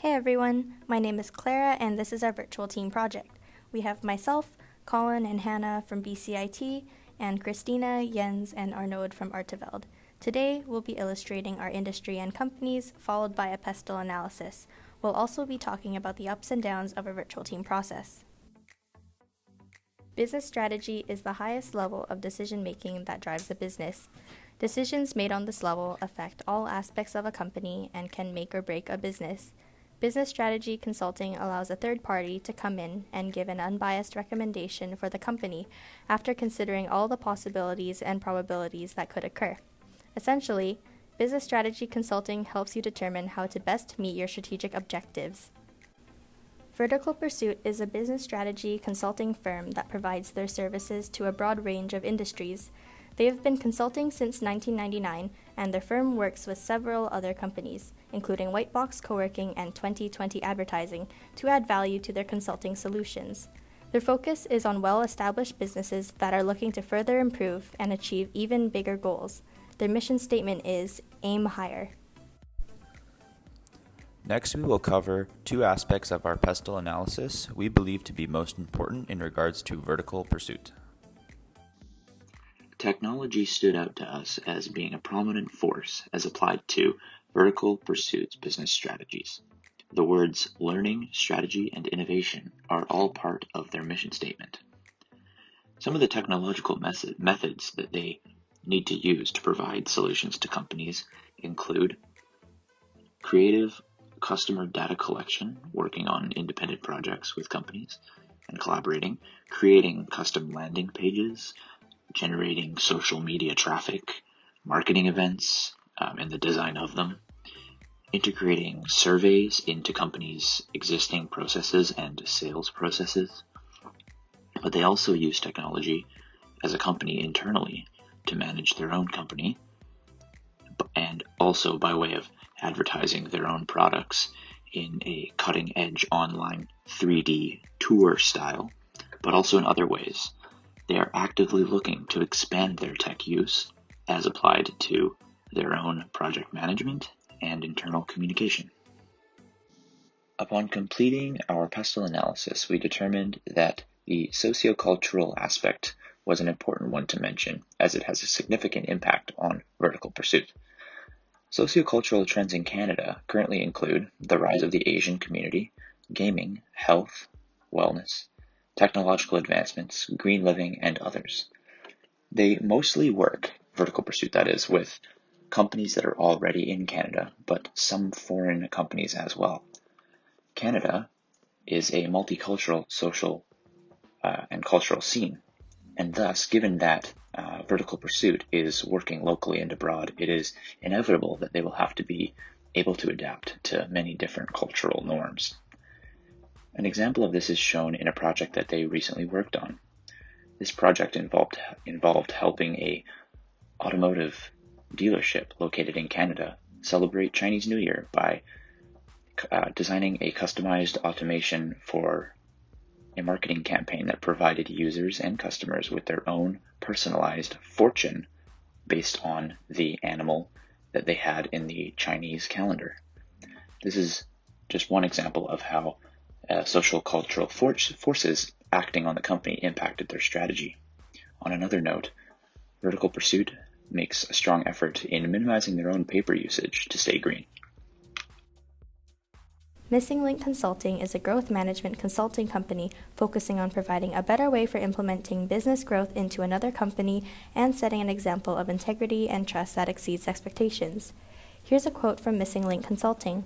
Hey everyone, my name is Clara and this is our virtual team project. We have myself, Colin and Hannah from BCIT, and Christina, Jens, and Arnaud from Artevelde. Today we'll be illustrating our industry and companies, followed by a pestle analysis. We'll also be talking about the ups and downs of a virtual team process. Business strategy is the highest level of decision-making that drives a business. Decisions made on this level affect all aspects of a company and can make or break a business. Business strategy consulting allows a third party to come in and give an unbiased recommendation for the company after considering all the possibilities and probabilities that could occur. Essentially, business strategy consulting helps you determine how to best meet your strategic objectives. Vertical Pursuit is a business strategy consulting firm that provides their services to a broad range of industries. They have been consulting since 1999, and their firm works with several other companies, including Whitebox Coworking and 2020 Advertising, to add value to their consulting solutions. Their focus is on well-established businesses that are looking to further improve and achieve even bigger goals. Their mission statement is Aim Higher. Next, we will cover two aspects of our pestle analysis we believe to be most important in regards to vertical pursuit. Technology stood out to us as being a prominent force as applied to vertical pursuits business strategies. The words learning, strategy, and innovation are all part of their mission statement. Some of the technological methods that they need to use to provide solutions to companies include creative customer data collection, working on independent projects with companies and collaborating, creating custom landing pages, generating social media traffic, marketing events, and the design of them, integrating surveys into companies' existing processes and sales processes. But they also use technology as a company internally to manage their own company, and also by way of advertising their own products in a cutting-edge online 3D tour style, but also in other ways. They are actively looking to expand their tech use as applied to their own project management and internal communication. Upon completing our pestle analysis, we determined that the sociocultural aspect was an important one to mention, as it has a significant impact on vertical pursuit. Sociocultural trends in Canada currently include the rise of the Asian community, gaming, health, wellness, technological advancements, green living, and others. They mostly work, vertical pursuit that is, with companies that are already in Canada, but some foreign companies as well. Canada is a multicultural social and cultural scene, and thus, given that vertical pursuit is working locally and abroad, it is inevitable that they will have to be able to adapt to many different cultural norms. An example of this is shown in a project that they recently worked on. This project involved helping a automotive dealership located in Canada celebrate Chinese New Year by designing a customized automation for a marketing campaign that provided users and customers with their own personalized fortune based on the animal that they had in the Chinese calendar. This is just one example of how social cultural forces acting on the company impacted their strategy. On another note, vertical pursuit makes a strong effort in minimizing their own paper usage to stay green. Missing Link Consulting is a growth management consulting company focusing on providing a better way for implementing business growth into another company and setting an example of integrity and trust that exceeds expectations. Here's a quote from Missing Link Consulting.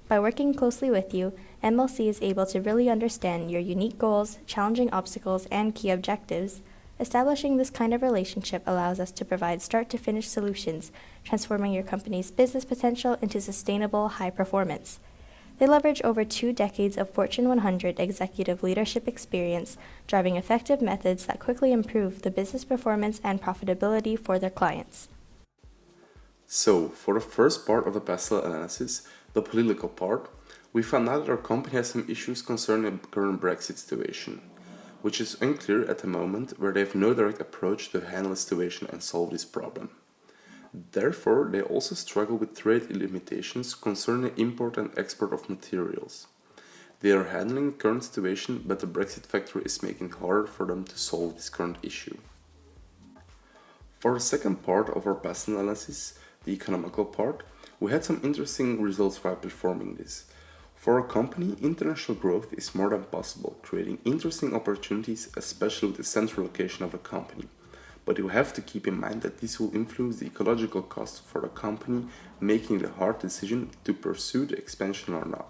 By working closely with you, MLC is able to really understand your unique goals, challenging obstacles, and key objectives. Establishing this kind of relationship allows us to provide start-to-finish solutions, transforming your company's business potential into sustainable high performance. They leverage over 2 decades of Fortune 100 executive leadership experience, driving effective methods that quickly improve the business performance and profitability for their clients. So, for the first part of the pestle analysis, the political part, we found out that our company has some issues concerning the current Brexit situation, which is unclear at the moment, where they have no direct approach to handle the situation and solve this problem. Therefore, they also struggle with trade limitations concerning import and export of materials. They are handling the current situation, but the Brexit factor is making it harder for them to solve this current issue. For the second part of our past analysis, the economical part, we had some interesting results while performing this. For a company, international growth is more than possible, creating interesting opportunities, especially with the central location of the company. But you have to keep in mind that this will influence the ecological cost for the company, making the hard decision to pursue the expansion or not.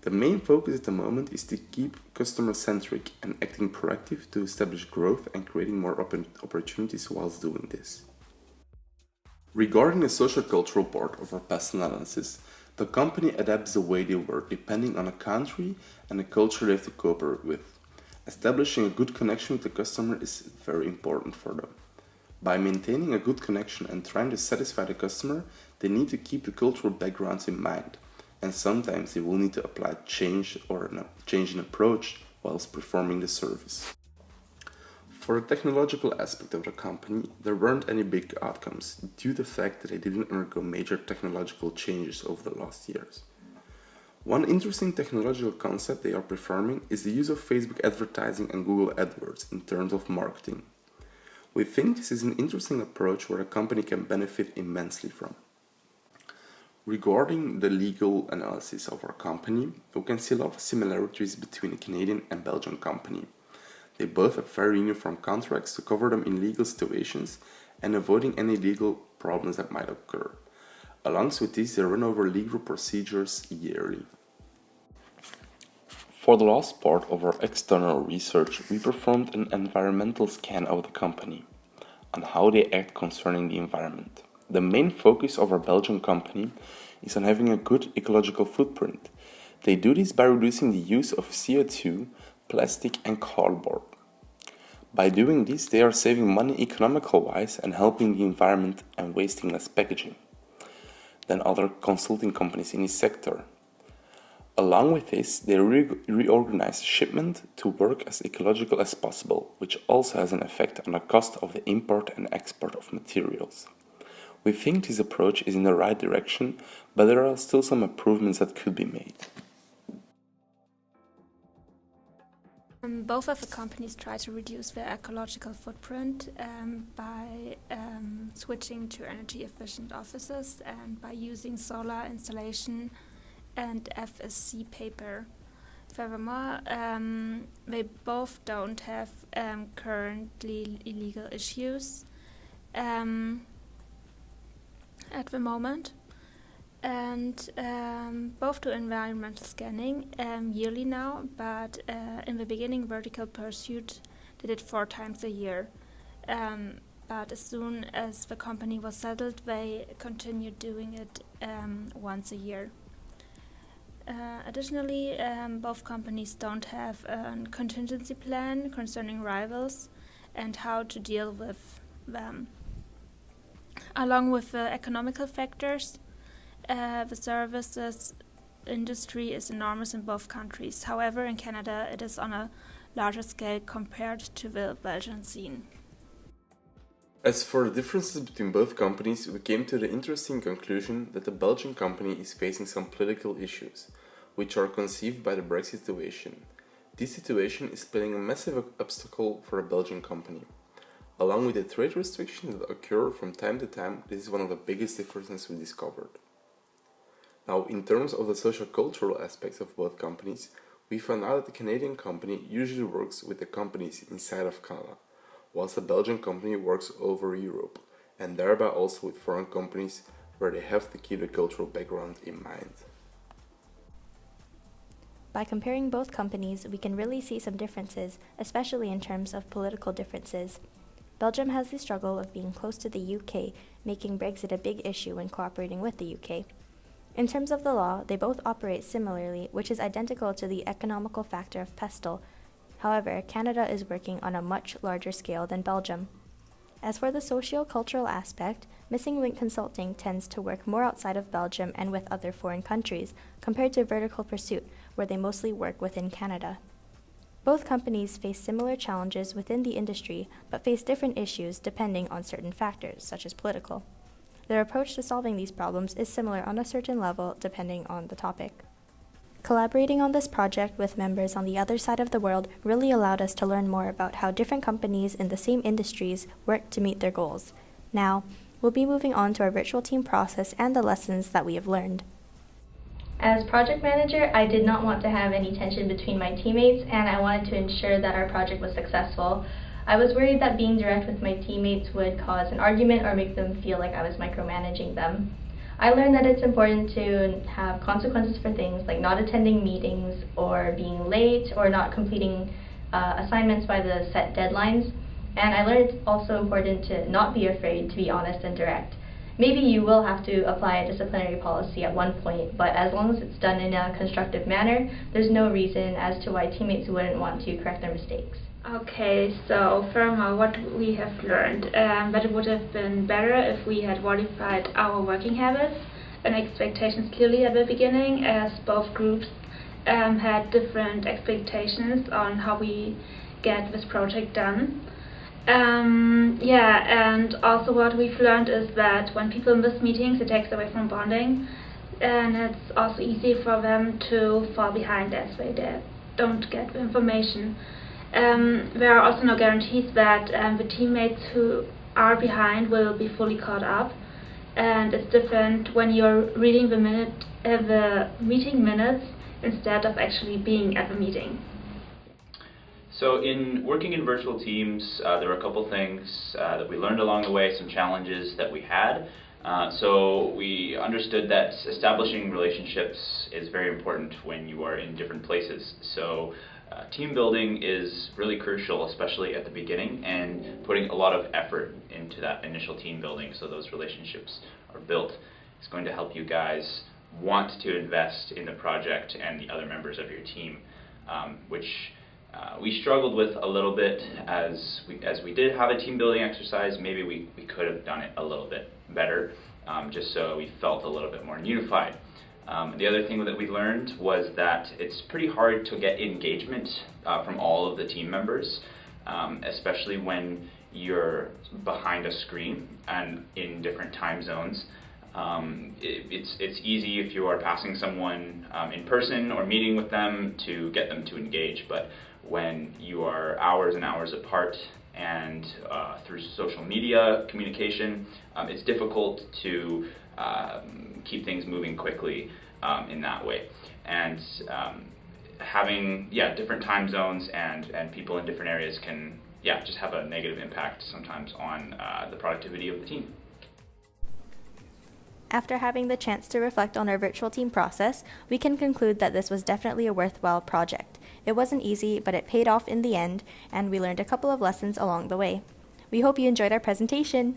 The main focus at the moment is to keep customer-centric and acting proactive to establish growth and creating more opportunities whilst doing this. Regarding the social-cultural part of our past analysis, the company adapts the way they work depending on a country and the culture they have to cooperate with. Establishing a good connection with the customer is very important for them. By maintaining a good connection and trying to satisfy the customer, they need to keep the cultural backgrounds in mind, and sometimes they will need to apply change in approach whilst performing the service. For the technological aspect of the company, there weren't any big outcomes due to the fact that they didn't undergo major technological changes over the last years. One interesting technological concept they are performing is the use of Facebook advertising and Google AdWords in terms of marketing. We think this is an interesting approach where a company can benefit immensely from. Regarding the legal analysis of our company, we can see a lot of similarities between a Canadian and Belgian company. They both have very uniform contracts to cover them in legal situations and avoiding any legal problems that might occur. Along with this, they run over legal procedures yearly. For the last part of our external research, we performed an environmental scan of the company on how they act concerning the environment. The main focus of our Belgian company is on having a good ecological footprint. They do this by reducing the use of CO2, plastic and cardboard. By doing this, they are saving money economical-wise and helping the environment and wasting less packaging than other consulting companies in this sector. Along with this, they reorganize shipment to work as ecological as possible, which also has an effect on the cost of the import and export of materials. We think this approach is in the right direction, but there are still some improvements that could be made. Both of the companies try to reduce their ecological footprint by switching to energy-efficient offices and by using solar installation and FSC paper. Furthermore, they both don't have currently illegal issues at the moment, and both do environmental scanning yearly now, but in the beginning Vertical Pursuit did it 4 times a year. But as soon as the company was settled, they continued doing it once a year. Additionally, both companies don't have a contingency plan concerning rivals and how to deal with them. Along with the economical factors, the services industry is enormous in both countries. However, in Canada, it is on a larger scale compared to the Belgian scene. As for the differences between both companies, we came to the interesting conclusion that the Belgian company is facing some political issues, which are conceived by the Brexit situation. This situation is putting a massive obstacle for a Belgian company. Along with the trade restrictions that occur from time to time, this is one of the biggest differences we discovered. Now, in terms of the social-cultural aspects of both companies, we found out that the Canadian company usually works with the companies inside of Canada, whilst the Belgian company works over Europe, and thereby also with foreign companies where they have to keep the cultural background in mind. By comparing both companies, we can really see some differences, especially in terms of political differences. Belgium has the struggle of being close to the UK, making Brexit a big issue when cooperating with the UK. In terms of the law, they both operate similarly, which is identical to the economical factor of pestle. However, Canada is working on a much larger scale than Belgium. As for the socio-cultural aspect, Missing Link Consulting tends to work more outside of Belgium and with other foreign countries, compared to Vertical Pursuit, where they mostly work within Canada. Both companies face similar challenges within the industry, but face different issues depending on certain factors, such as political. Their approach to solving these problems is similar on a certain level depending on the topic. Collaborating on this project with members on the other side of the world really allowed us to learn more about how different companies in the same industries work to meet their goals. Now, we'll be moving on to our virtual team process and the lessons that we have learned. As project manager, I did not want to have any tension between my teammates, and I wanted to ensure that our project was successful. I was worried that being direct with my teammates would cause an argument or make them feel like I was micromanaging them. I learned that it's important to have consequences for things like not attending meetings or being late or not completing assignments by the set deadlines. And I learned it's also important to not be afraid to be honest and direct. Maybe you will have to apply a disciplinary policy at one point, but as long as it's done in a constructive manner, there's no reason as to why teammates wouldn't want to correct their mistakes. Okay, so furthermore, what we have learned, that it would have been better if we had modified our working habits and expectations clearly at the beginning, as both groups had different expectations on how we get this project done. And also what we've learned is that when people miss meetings, it takes away from bonding, and it's also easy for them to fall behind as they don't get the information. There are also no guarantees that the teammates who are behind will be fully caught up, and it's different when you're reading the meeting minutes instead of actually being at the meeting. So in working in virtual teams, there were a couple things that we learned along the way, some challenges that we had. So we understood that establishing relationships is very important when you are in different places. So team building is really crucial, especially at the beginning, and putting a lot of effort into that initial team building so those relationships are built. It's going to help you guys want to invest in the project and the other members of your team, which we struggled with a little bit as we did have a team building exercise. Maybe we could have done it a little bit better, just so we felt a little bit more unified. The other thing that we learned was that it's pretty hard to get engagement from all of the team members, especially when you're behind a screen and in different time zones. It's easy if you are passing someone in person or meeting with them to get them to engage, but when you are hours and hours apart and through social media communication, it's difficult to keep things moving quickly in that way. And having different time zones and people in different areas can just have a negative impact sometimes on the productivity of the team. After having the chance to reflect on our virtual team process, we can conclude that this was definitely a worthwhile project. It wasn't easy, but it paid off in the end, and we learned a couple of lessons along the way. We hope you enjoyed our presentation.